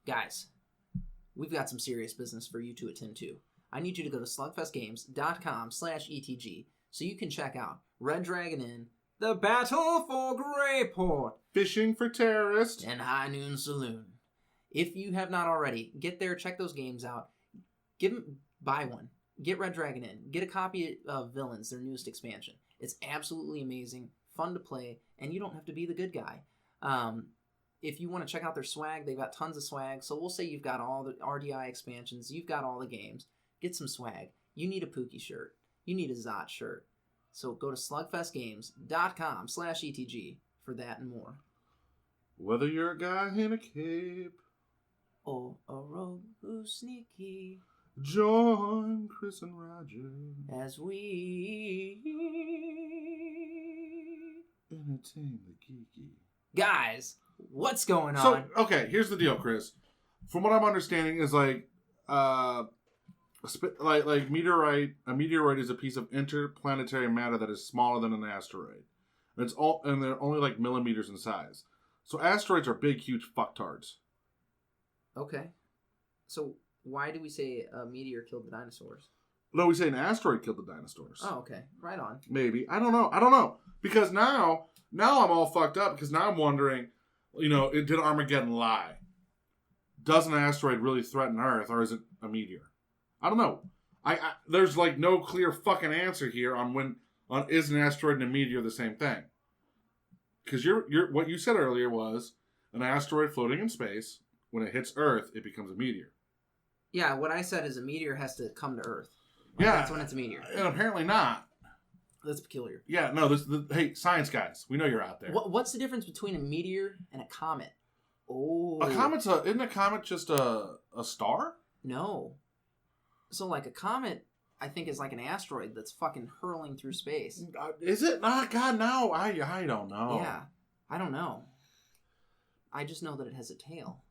Guys, we've got some serious business for you to attend to. I need you to go to slugfestgames.com/ETG so you can check out Red Dragon Inn, The Battle for Greyport, Fishing for Terrorists, and High Noon Saloon. If you have not already, get there, check those games out. Buy one. Get Red Dragon Inn. Get a copy of Villains, their newest expansion. It's absolutely amazing, fun to play, and you don't have to be the good guy. If you want to check out their swag, they've got tons of swag. So we'll say you've got all the RDI expansions, you've got all the games. Get some swag. You need a Pookie shirt. You need a Zot shirt. So go to slugfestgames.com/ETG for that and more. Whether you're a guy in a cape or a rogue who's sneaky, join Chris and Rodger as we entertain the geeky. Guys, what's going on? So, okay, here's the deal, Chris. From what I'm understanding is like meteorite. A meteoroid is a piece of interplanetary matter that is smaller than an asteroid. And they're only like millimeters in size. So asteroids are big, huge fucktards. Okay. So why do we say a meteor killed the dinosaurs? No, we say an asteroid killed the dinosaurs. Oh, okay. Right on. Maybe. I don't know. Because now I'm all fucked up because now I'm wondering, did Armageddon lie? Does an asteroid really threaten Earth or is it a meteor? I don't know. There's like no clear fucking answer here on is an asteroid and a meteor the same thing? Because what you said earlier was an asteroid floating in space. When it hits Earth, it becomes a meteor. Yeah, what I said is a meteor has to come to Earth. That's when it's a meteor. And apparently not. That's peculiar. Yeah, no. Hey, science guys, we know you're out there. What's the difference between a meteor and a comet? Oh, isn't a comet just a star? No. So like a comet, I think is like an asteroid that's fucking hurling through space. Is it not? God, no. I don't know. Yeah, I don't know. I just know that it has a tail.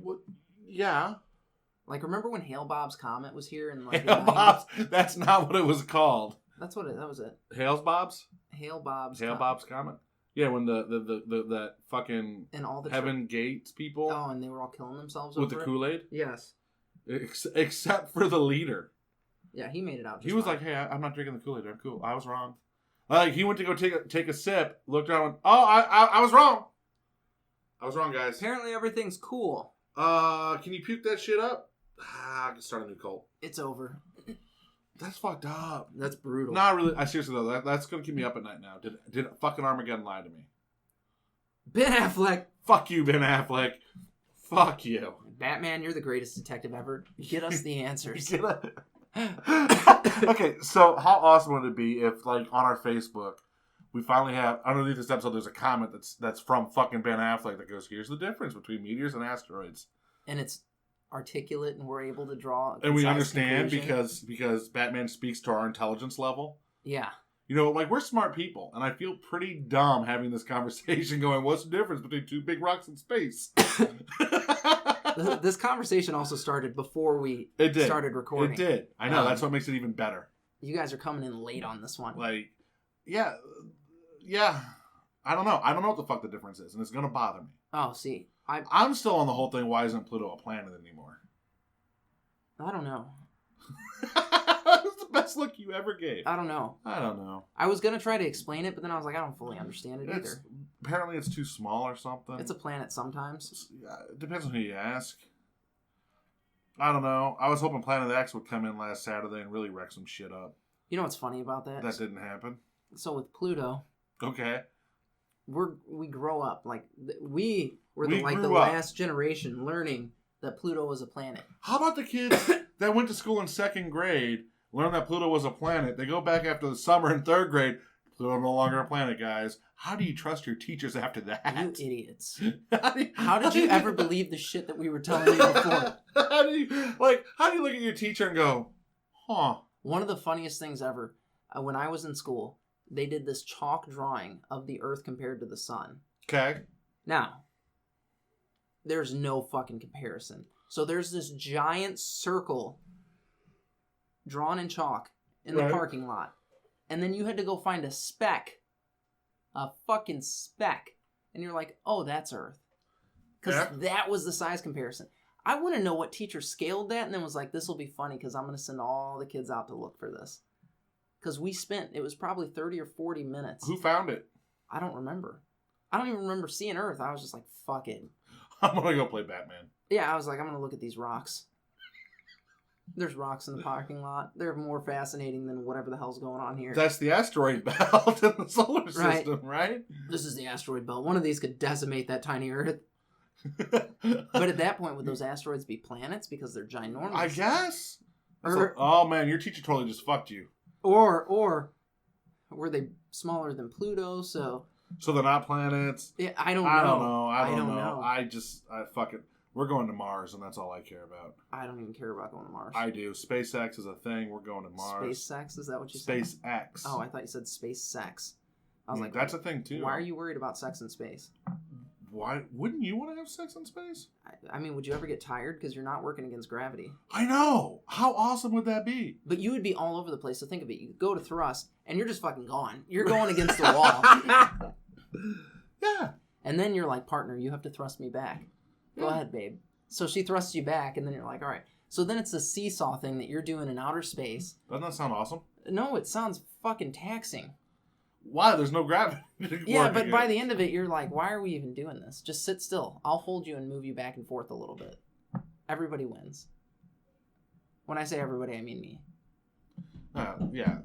What? Yeah. Like, remember when Hale-Bob's comet was here? And like Hale-Bob's? That's not what it was called. That was it. Hale-Bob's? Hale-Bob's comet? Yeah, when that fucking and all the Heaven Gates people. Oh, and they were all killing themselves with the Kool-Aid? Yes. Except for the leader. Yeah, he made it out. He was like, "Hey, I'm not drinking the Kool-Aid. I'm cool. I was wrong." Like he went to go take a sip, looked around, and went, "Oh, I was wrong. I was wrong, guys. Apparently everything's cool. Can you puke that shit up? I can start a new cult. It's over. That's fucked up. That's brutal. Not really. I seriously though, that's gonna keep me up at night now. Did fucking Armageddon lie to me? Ben Affleck. Fuck you, Ben Affleck. Fuck you. Batman, you're the greatest detective ever. Get us the answers. Okay, so how awesome would it be if, like, on our Facebook, we finally have, underneath this episode, there's a comment that's from fucking Ben Affleck that goes, here's the difference between meteors and asteroids. And it's articulate and we're able to draw a and we understand conclusion. because Batman speaks to our intelligence level. Yeah. Like, we're smart people, and I feel pretty dumb having this conversation going, what's the difference between two big rocks in space? This conversation also started before we started recording. It did. I know. That's what makes it even better. You guys are coming in late on this one. Like, yeah. I don't know. I don't know what the fuck the difference is, and it's going to bother me. Oh, see. I'm still on the whole thing, why isn't Pluto a planet anymore? I don't know. That's the best look you ever gave. I don't know. I was going to try to explain it, but then I was like, I don't fully understand it either. Apparently it's too small or something. It's a planet sometimes. It depends on who you ask. I don't know. I was hoping Planet X would come in last Saturday and really wreck some shit up. You know what's funny about that? That didn't happen. So with Pluto... Okay. We grow up. Like, we were the last generation learning that Pluto was a planet. How about the kids that went to school in second grade, learned that Pluto was a planet? They go back after the summer in third grade. Pluto no longer a planet, guys. How do you trust your teachers after that? You idiots. How did you ever believe the shit that we were telling you before? How do you look at your teacher and go, huh? One of the funniest things ever, when I was in school, they did this chalk drawing of the Earth compared to the sun. Okay. Now, there's no fucking comparison. So there's this giant circle drawn in chalk in the parking lot. And then you had to go find a speck. A fucking speck. And you're like, oh, that's Earth. Because that was the size comparison. I want to know what teacher scaled that and then was like, this will be funny because I'm going to send all the kids out to look for this. Because it was probably 30 or 40 minutes. Who found it? I don't remember. I don't even remember seeing Earth. I was just like, fuck it. I'm going to go play Batman. Yeah, I was like, I'm going to look at these rocks. There's rocks in the parking lot. They're more fascinating than whatever the hell's going on here. That's the asteroid belt in the solar system, right? This is the asteroid belt. One of these could decimate that tiny Earth. But at that point, would those asteroids be planets because they're ginormous? I guess. Oh man, your teacher totally just fucked you. Or were they smaller than Pluto? So they're not planets. Yeah, I don't know. I don't know. Fuck it. We're going to Mars, and that's all I care about. I don't even care about going to Mars. I do. SpaceX is a thing. We're going to Mars. SpaceX? Is that what you said? SpaceX. Oh, I thought you said space sex. I was like, that's a thing too. Why are you worried about sex in space? Why wouldn't you want to have sex in space? I mean, would you ever get tired because you're not working against gravity? I know. How awesome would that be? But you would be all over the place. So think of it. You go to thrust, and you're just fucking gone. You're going against the wall. Yeah. And then you're like, partner, you have to thrust me back. Go ahead, babe. So she thrusts you back, and then you're like, all right. So then it's a seesaw thing that you're doing in outer space. Doesn't that sound awesome? No, it sounds fucking taxing. Why? There's no gravity. Yeah, but by the end of it, you're like, why are we even doing this? Just sit still. I'll hold you and move you back and forth a little bit. Everybody wins. When I say everybody, I mean me. Yeah.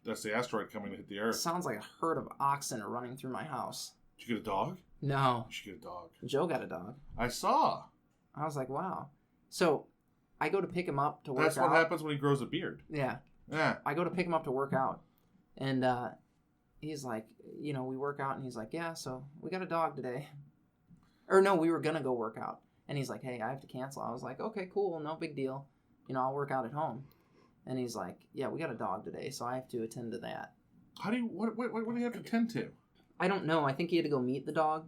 That's the asteroid coming to hit the Earth. Sounds like a herd of oxen are running through my house. Did you get a dog? No. You should get a dog. Joe got a dog. I saw. I was like, wow. So I go to pick him up to work out. That's what happens when he grows a beard. Yeah. Yeah. I go to pick him up to work out. And he's like, we work out. And he's like, yeah, so we got a dog today. Or no, we were going to go work out. And he's like, hey, I have to cancel. I was like, okay, cool. No big deal. I'll work out at home. And he's like, yeah, we got a dog today, so I have to attend to that. What do you have to attend to? I don't know. I think he had to go meet the dog.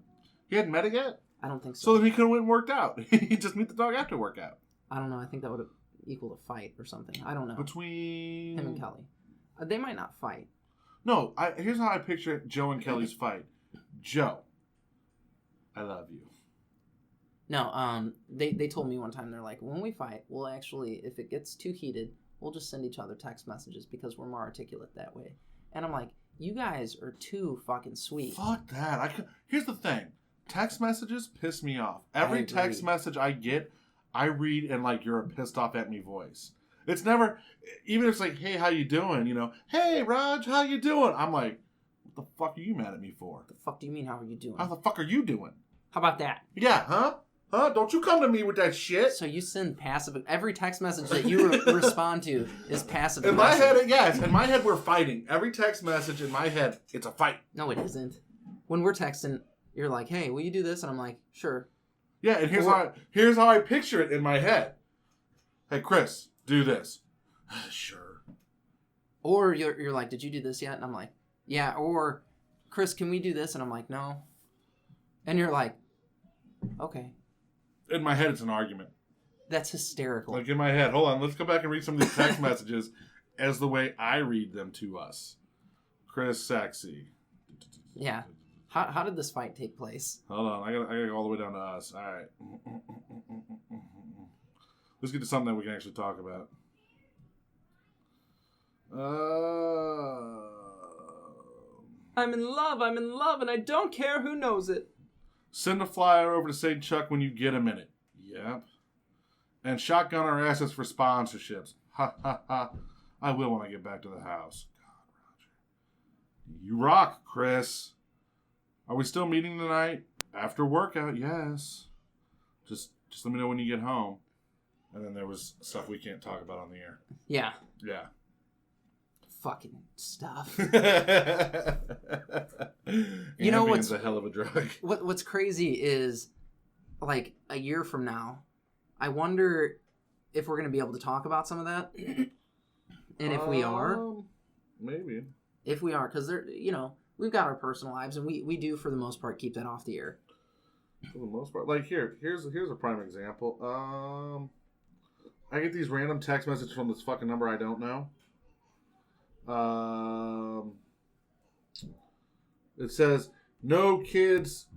He hadn't met it yet? I don't think so. So then he could have went and worked out. He'd just meet the dog after workout. I don't know. I think that would have equaled a fight or something. I don't know. Between him and Kelly. They might not fight. No, here's how I picture Joe and Kelly's fight. Joe, I love you. No, they told me one time, they're like, when we fight, we'll actually, if it gets too heated, we'll just send each other text messages because we're more articulate that way. And I'm like, you guys are too fucking sweet. Fuck that. Here's the thing. Text messages piss me off. Every text message I get, I read in like you're a pissed off at me voice. It's never, even if it's like, hey, how you doing? Hey, Raj, how you doing? I'm like, what the fuck are you mad at me for? The fuck do you mean, how are you doing? How the fuck are you doing? How about that? Yeah, huh? Huh? Don't you come to me with that shit. So you send passive... Every text message that you respond to is passive in my head, yes. In my head, we're fighting. Every text message in my head, it's a fight. No, it isn't. When we're texting, you're like, hey, will you do this? And I'm like, sure. Yeah, and here's how I picture it in my head. Hey, Chris, do this. Sure. Or you're like, did you do this yet? And I'm like, yeah. Or, Chris, can we do this? And I'm like, no. And you're like, okay. In my head, it's an argument. That's hysterical. Like in my head. Hold on. Let's go back and read some of these text messages as the way I read them to us. Chris, sexy. Yeah. How did this fight take place? Hold on. I gotta go all the way down to us. All right. Let's get to something that we can actually talk about. I'm in love, and I don't care who knows it. Send a flyer over to St. Chuck when you get a minute. Yep. And shotgun our assets for sponsorships. Ha ha ha. I will when I get back to the house. God, Rodger. You rock, Chris. Are we still meeting tonight? After workout, yes. Just let me know when you get home. And then there was stuff we can't talk about on the air. Yeah. Yeah. Fucking stuff. You know what's a hell of a drug. What's crazy is, like, a year from now, I wonder if we're going to be able to talk about some of that. And if we are, maybe. If we are, because we've got our personal lives, and we do for the most part keep that off the air. For the most part, like here's a prime example. I get these random text messages from this fucking number I don't know. It says, no kids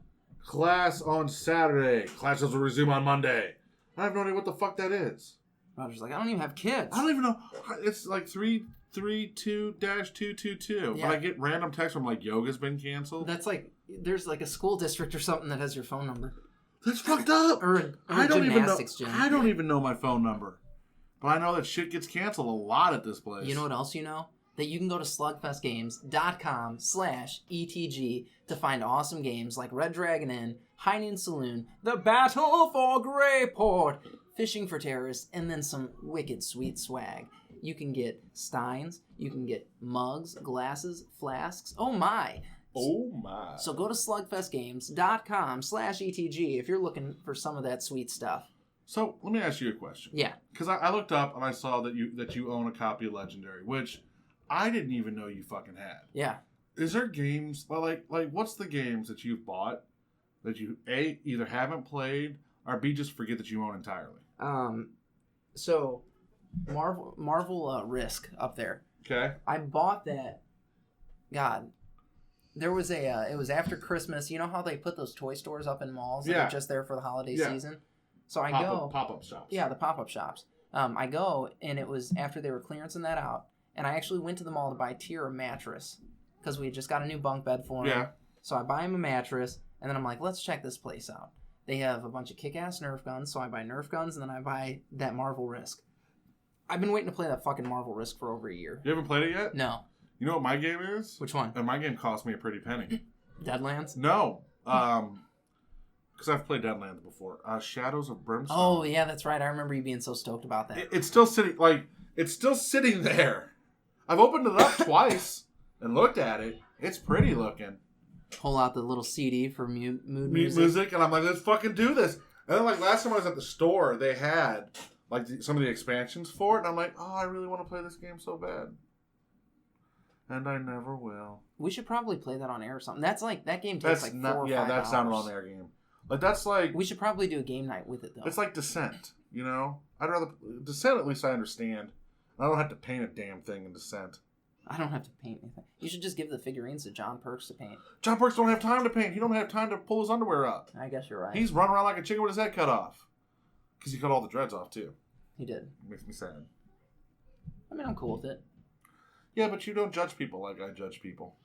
Class on Saturday. Classes will resume on Monday. I have no idea what the fuck that is. Rodger's like, I don't even have kids. I don't even know. It's like 332-222. Yeah. But I get random texts from like yoga's been canceled. That's like, there's like a school district or something that has your phone number. That's fucked up. Or I don't even know. gym. I don't even know my phone number. But I know that shit gets canceled a lot at this place. You know what else you know? That you can go to slugfestgames.com/ETG to find awesome games like Red Dragon Inn, High Noon Saloon, The Battle for Greyport, Fishing for Terrorists, and then some wicked sweet swag. You can get steins, you can get mugs, glasses, flasks. Oh my! Oh my. So go to slugfestgames.com/ETG if you're looking for some of that sweet stuff. So let me ask you a question. Yeah. Because I looked up and I saw that you own a copy of Legendary, which I didn't even know you fucking had. Yeah. Is there games like what's the games that you've bought that you A, either haven't played, or B, just forget that you own entirely? So Marvel Risk up there. Okay. I bought that. God, there was it was after Christmas. You know how they put those toy stores up in malls that are just there for the holiday season? So I go pop-up shops. Yeah, the pop-up shops. I go, and it was after they were clearancing that out, and I actually went to the mall to buy Tyr a mattress because we had just got a new bunk bed for him. Yeah. So I buy him a mattress, and then I'm like, let's check this place out. They have a bunch of kick-ass Nerf guns, so I buy Nerf guns, and then I buy that Marvel Risk. I've been waiting to play that fucking Marvel Risk for over a year. You haven't played it yet? No. You know what my game is? Which one? And my game cost me a pretty penny. Deadlands? No. Because I've played Deadlands before. Shadows of Brimstone. Oh, yeah, that's right. I remember you being so stoked about that. It's still sitting, there. I've opened it up twice and looked at it. It's pretty looking. Pull out the little CD for mood music. And I'm like, let's fucking do this. And then, like, last time I was at the store, they had, like, some of the expansions for it. And I'm like, oh, I really want to play this game so bad. And I never will. We should probably play that on air or something. That's like, that game takes like 4 or 5 hours. Yeah, that's not an on-air game. Like, that's like... We should probably do a game night with it, though. It's like Descent, you know? I'd rather... Descent, at least I understand. I don't have to paint a damn thing in Descent. I don't have to paint anything. You should just give the figurines to John Perks to paint. John Perks don't have time to paint. He don't have time to pull his underwear up. I guess you're right. He's running around like a chicken with his head cut off. Because he cut all the dreads off, too. He did. It makes me sad. I mean, I'm cool with it. Yeah, but you don't judge people like I judge people.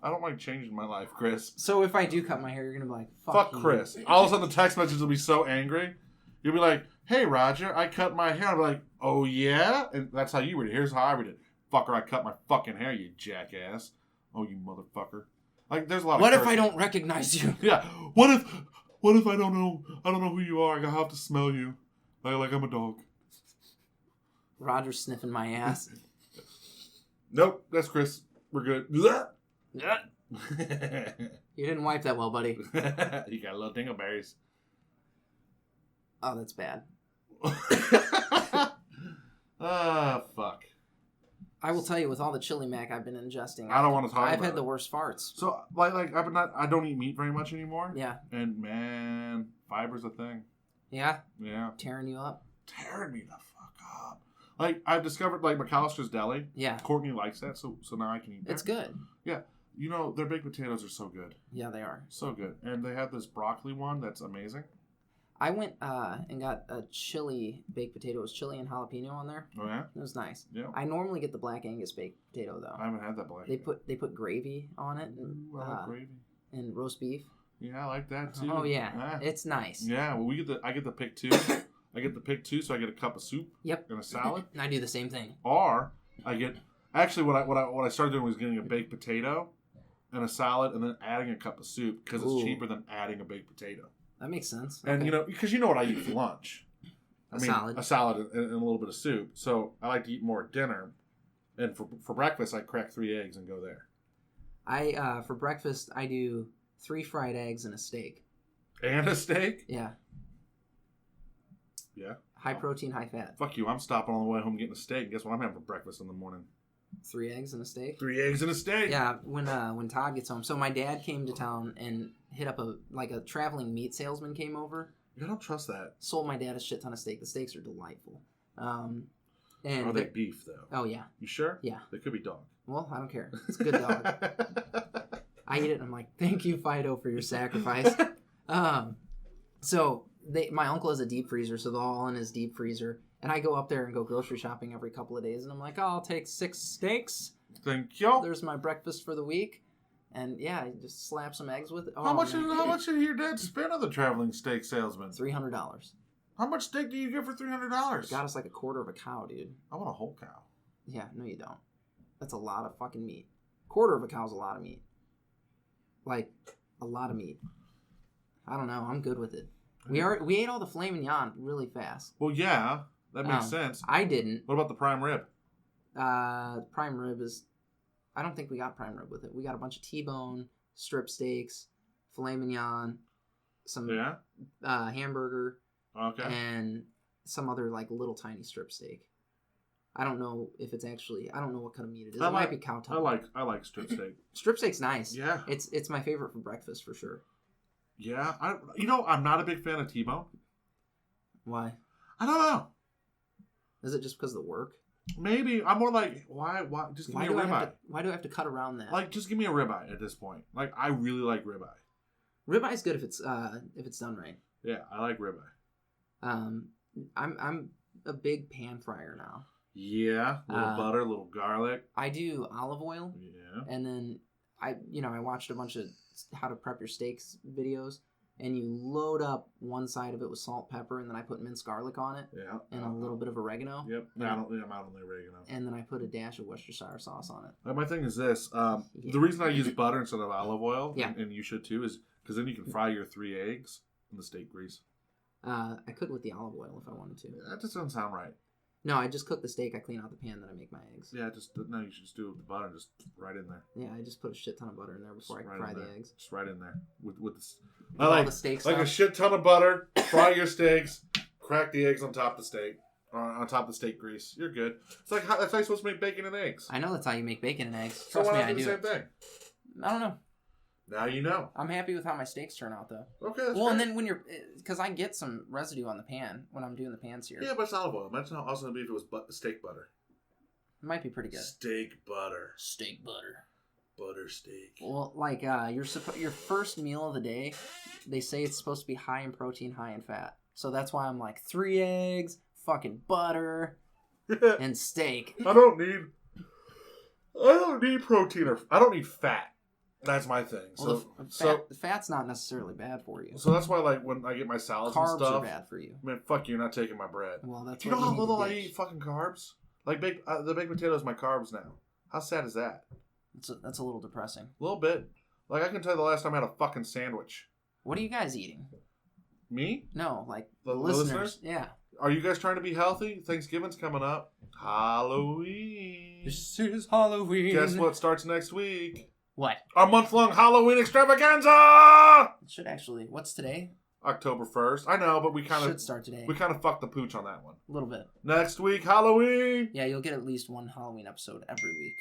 I don't like changing my life, Chris. So if I do cut my hair, you're going to be like, fuck Chris. All of a sudden the text message will be so angry. You'll be like, hey, Rodger, I cut my hair. I'll be like, oh, yeah? And that's how you read it. Here's how I read it. Fucker, I cut my fucking hair, you jackass. Oh, you motherfucker. Like, there's a lot of What if I don't recognize you? Yeah. What if I don't know who you are? I have to smell you. Like I'm a dog. Rodger's sniffing my ass. Nope, that's Chris. We're good. You didn't wipe that well, buddy. You got a little dingleberries. Oh, that's bad. Fuck. I will tell you, with all the chili mac I've been ingesting, I don't want to talk about it. I've had the worst farts. So, I don't eat meat very much anymore. Yeah. And, man, fiber's a thing. Yeah? Yeah. Tearing you up? Tearing me the fuck up. Like, I've discovered, like, McAllister's Deli. Yeah. Courtney likes that, so now I can eat that. It's good. Yeah. You know, their baked potatoes are so good. Yeah, they are. So good. And they have this broccoli one that's amazing. I went and got a chili baked potato. It was chili and jalapeno on there. Oh, yeah? It was nice. Yeah. I normally get the Black Angus baked potato, though. I haven't had that black. They put gravy on it. And, Ooh, I like gravy. And roast beef. Yeah, I like that, too. Oh, yeah. It's nice. Yeah, well, I get the pick, too. I get the pick, too, so I get a cup of soup. Yep. And a salad. I do the same thing. Or I get... Actually, what I started doing was getting a baked potato and a salad and then adding a cup of soup because it's cheaper than adding a baked potato. That makes sense. And, okay. Because you know what I eat for lunch. Salad. A salad and a little bit of soup. So I like to eat more at dinner. And for breakfast, I crack 3 eggs and go there. For breakfast, I do 3 fried eggs and a steak. And a steak? Yeah. Yeah. High protein, high fat. Fuck you. I'm stopping on the way home getting a steak. Guess what I'm having for breakfast in the morning? 3 eggs and a steak? 3 eggs and a steak. Yeah, when Todd gets home. So my dad came to town and hit up a traveling meat salesman came over. I don't trust that. Sold my dad a shit ton of steak. The steaks are delightful. And are they beef, though? Oh, yeah. You sure? Yeah. They could be dog. Well, I don't care. It's a good dog. I eat it and I'm like, thank you, Fido, for your sacrifice. So my uncle has a deep freezer, so they're all in his deep freezer. And I go up there and go grocery shopping every couple of days, and I'm like, oh, I'll take 6 steaks. Thank you. There's my breakfast for the week. And yeah, you just slap some eggs with it. Oh, How much did your dad spend on the traveling steak salesman? $300. How much steak do you get for $300? Got us like a quarter of a cow, dude. I want a whole cow. Yeah, no you don't. That's a lot of fucking meat. Quarter of a cow's a lot of meat. Like, a lot of meat. I don't know. I'm good with it. We ate all the filet mignon really fast. Well, yeah. That makes sense. I didn't. What about the prime rib? Prime rib is... I don't think we got prime rib with it. We got a bunch of T-bone, strip steaks, filet mignon, some hamburger, and some other like little tiny strip steak. I don't know if it's actually... I don't know what kind of meat it is. It might be cow tongue. I like strip steak. Strip steak's nice. Yeah. It's my favorite for breakfast for sure. Yeah. I'm not a big fan of T-bone. Why? I don't know. Is it just because of the work? Maybe. I'm more like, why? Just give me a ribeye. Why do I have to cut around that? Like, just give me a ribeye at this point. Like, I really like ribeye. Ribeye's good if it's done right. Yeah, I like ribeye. I'm a big pan fryer now. Yeah, little butter, little garlic. I do olive oil. Yeah. And then I watched a bunch of how to prep your steaks videos, and you load up one side of it with salt, pepper, and then I put minced garlic on it. Yeah. And a little bit of oregano. Yep. I'm out on the oregano. And then I put a dash of Worcestershire sauce on it. My thing is this: the reason I use butter instead of olive oil, and you should too, is because then you can fry your 3 eggs in the steak grease. I could with the olive oil if I wanted to. That just doesn't sound right. No, I just cook the steak. I clean out the pan, then I make my eggs. Yeah, you should just do it with the butter, just right in there. Yeah, I just put a shit ton of butter in there before I fry the eggs. Just right in there with the. I like the steak stuff. Like a shit ton of butter. Fry your steaks. Crack the eggs on top of the steak, on top of the steak grease. You're good. It's like that's how you're supposed to make bacon and eggs. I know that's how you make bacon and eggs. So Trust why me, not I do do the same thing? I don't know. Now you know. I'm happy with how my steaks turn out, though. Okay, that's well, great. and then when you're... Because I get some residue on the pan when I'm doing the pan sear. Yeah, but it's olive oil. Imagine how awesome it would be if it was steak butter. It might be pretty good. Steak butter. Steak butter. Butter steak. Well, like, your first meal of the day, they say it's supposed to be high in protein, high in fat. So that's why I'm like, 3 eggs, fucking butter, and steak. I don't need protein or... I don't need fat. That's my thing. Well, the fat's not necessarily bad for you. So that's why, like, when I get my salads and stuff... Carbs are bad for you. Man, fuck you, you're not taking my bread. Well, that's Do you know how little I eat fucking carbs? Like, the baked potato is my carbs now. How sad is that? That's a little depressing. A little bit. Like, I can tell you the last time I had a fucking sandwich. What are you guys eating? Me? No, like, the listeners. Yeah. Are you guys trying to be healthy? Thanksgiving's coming up. Halloween. This is Halloween. Guess what starts next week? What? Our month-long Halloween extravaganza! It should actually. What's today? October 1st. I know, but we kind of... Should start today. We kind of fucked the pooch on that one. A little bit. Next week, Halloween! Yeah, you'll get at least one Halloween episode every week.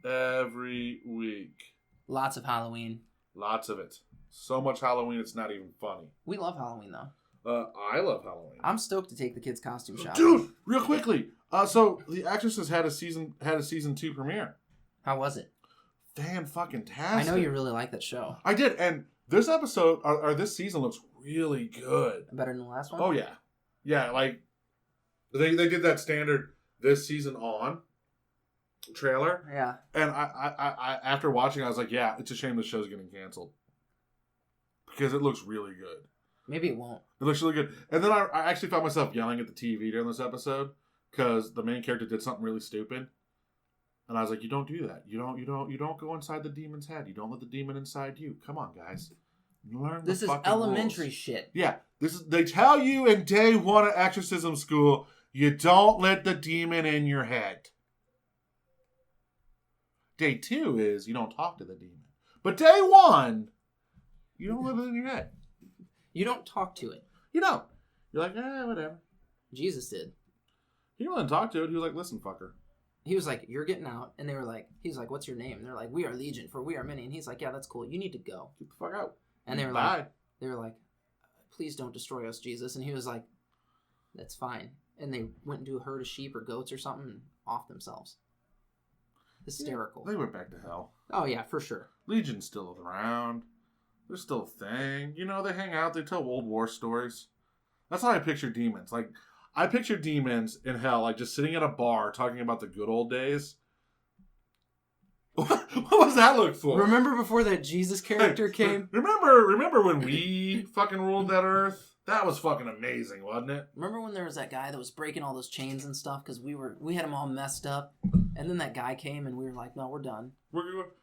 Every week. Lots of Halloween. Lots of it. So much Halloween, it's not even funny. We love Halloween, though. I love Halloween. I'm stoked to take the kids' costume shopping. Dude, real quickly. So, The Actresses had a season 2 premiere. How was it? Fan-fucking-tastic. I know you really like that show. I did, and this episode, or this season looks really good. Better than the last one? Oh, yeah. Yeah, like, they did that standard this season on trailer. Yeah. And I after watching, I was like, yeah, it's a shame the show's getting canceled. Because it looks really good. Maybe it won't. It looks really good. And then I actually found myself yelling at the TV during this episode because the main character did something really stupid. And I was like, you don't do that. You don't go inside the demon's head. You don't let the demon inside you. Come on, guys. Learn this the is fucking elementary rules. shit. Yeah. They tell you in day 1 of exorcism school, you don't let the demon in your head. Day 2 is you don't talk to the demon. But day 1, you don't let it in your head. You don't talk to it. You don't. You're like, whatever. Jesus did. He didn't talk to it. He was like, listen, fucker. He was like, you're getting out. And they were like, he's like, what's your name? And they're like, we are Legion, for we are many. And he's like, yeah, that's cool. You need to go. Get the fuck out. And they were like, please don't destroy us, Jesus. And he was like, that's fine. And they went into a herd of sheep or goats or something and off themselves. Hysterical. Yeah, they went back to hell. Oh, yeah, for sure. Legion's still around. They're still a thing. You know, they hang out. They tell World War stories. That's how I picture demons. Like, I picture demons in hell, like, just sitting at a bar talking about the good old days. What was that look for? Remember before that Jesus character came? Remember when we fucking ruled that earth? That was fucking amazing, wasn't it? Remember when there was that guy that was breaking all those chains and stuff because we had them all messed up, and then that guy came and we were like, no, we're done.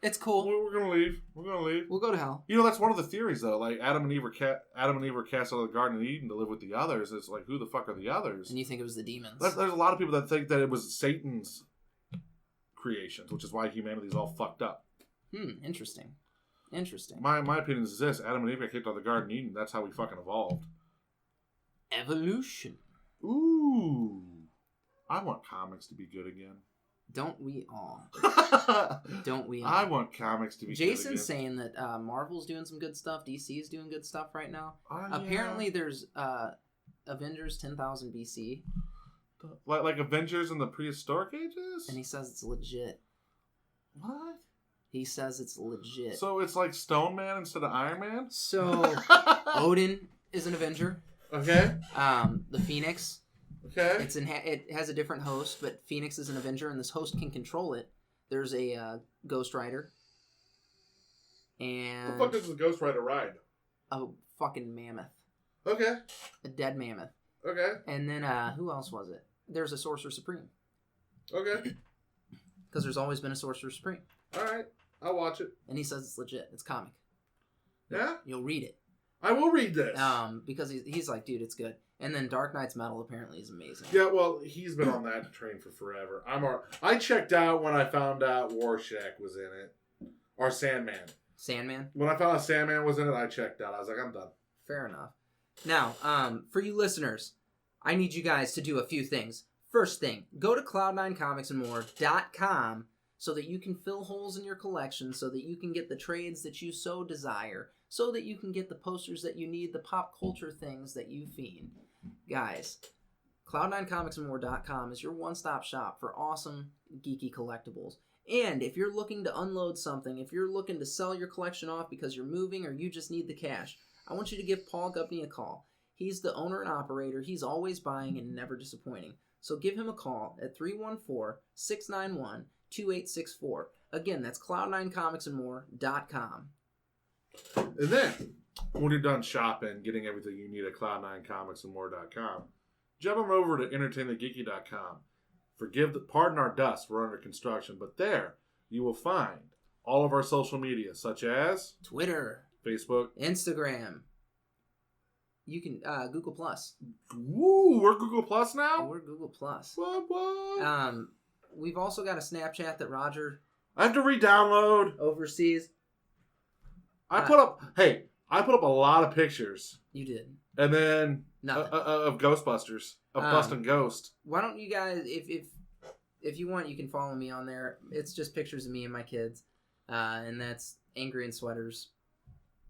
It's cool. We're gonna leave. We're gonna leave. We'll go to hell. You know, that's one of the theories though. Like Adam and Eve were cast out of the Garden of Eden to live with the others. It's like, who the fuck are the others? And you think it was the demons? There's a lot of people that think that it was Satan's creations, which is why humanity's all fucked up. Interesting. Interesting. My opinion is this: Adam and Eve got kicked out of the Garden of Eden. That's how we fucking evolved. Evolution. Ooh. I want comics to be good again. Don't we all? Don't we all? I want comics to be Jason's good again. saying that Marvel's doing some good stuff. DC's doing good stuff right now. Yeah. Apparently there's Avengers 10,000 BC. Like Avengers in the prehistoric ages? And he says it's legit. What? He says it's legit. So it's like Stone Man instead of Iron Man? So Odin is an Avenger. Okay. The Phoenix. Okay. It has a different host, but Phoenix is an Avenger, and this host can control it. There's a Ghost Rider. And the fuck does the Ghost Rider ride? A fucking mammoth. Okay. A dead mammoth. Okay. And then, who else was it? There's a Sorcerer Supreme. Okay. Because there's always been a Sorcerer Supreme. Alright. I'll watch it. And he says it's legit. It's comic. Yeah? You'll read it. I will read this. Because he's like, dude, it's good. And then Dark Knight's Metal apparently is amazing. Yeah, well, he's been on that train for forever. I checked out when I found out Rorschach was in it. Or Sandman. Sandman? When I found out Sandman was in it, I checked out. I was like, I'm done. Fair enough. Now, for you listeners, I need you guys to do a few things. First thing, go to cloud9comicsandmore.com so that you can fill holes in your collection, so that you can get the trades that you so desire, so that you can get the posters that you need, the pop culture things that you fiend. Guys, cloud9comicsandmore.com is your one-stop shop for awesome, geeky collectibles. And if you're looking to unload something, if you're looking to sell your collection off because you're moving or you just need the cash, I want you to give Paul Gupney a call. He's the owner and operator. He's always buying and never disappointing. So give him a call at 314-691-2864. Again, that's cloud9comicsandmore.com. And then, when you're done shopping, getting everything you need at cloud9comicsandmore.com, jump on over to entertainthegeeky.com. Pardon our dust, we're under construction, but there you will find all of our social media, such as Twitter, Facebook, Instagram. You can Google Plus. Woo, we're Google Plus now? We're Google Plus. What? We've also got a Snapchat that Rodger I have to re-download. oversees. I put up a lot of pictures. You did. And then Nothing. of Ghostbusters, of Bustin' Ghost. Why don't you guys, if you want, you can follow me on there. It's just pictures of me and my kids, and that's Angry in Sweaters.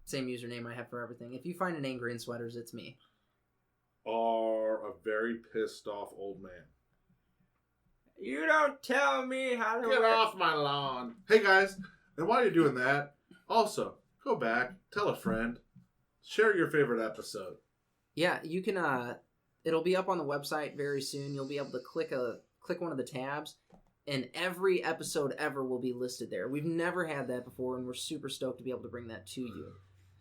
Same username I have for everything. If you find an Angry in Sweaters, it's me. Are a very pissed off old man. You don't tell me how to Get off my lawn. Hey guys, and while you're doing that, also go back, tell a friend, share your favorite episode. Yeah, you can. It'll be up on the website very soon. You'll be able to click one of the tabs, and every episode ever will be listed there. We've never had that before, and we're super stoked to be able to bring that to you.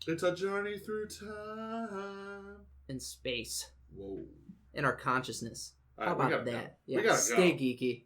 It's a journey through time and space. Whoa! And our consciousness. Right, how about that? Go. Yeah, we gotta stay go. geeky.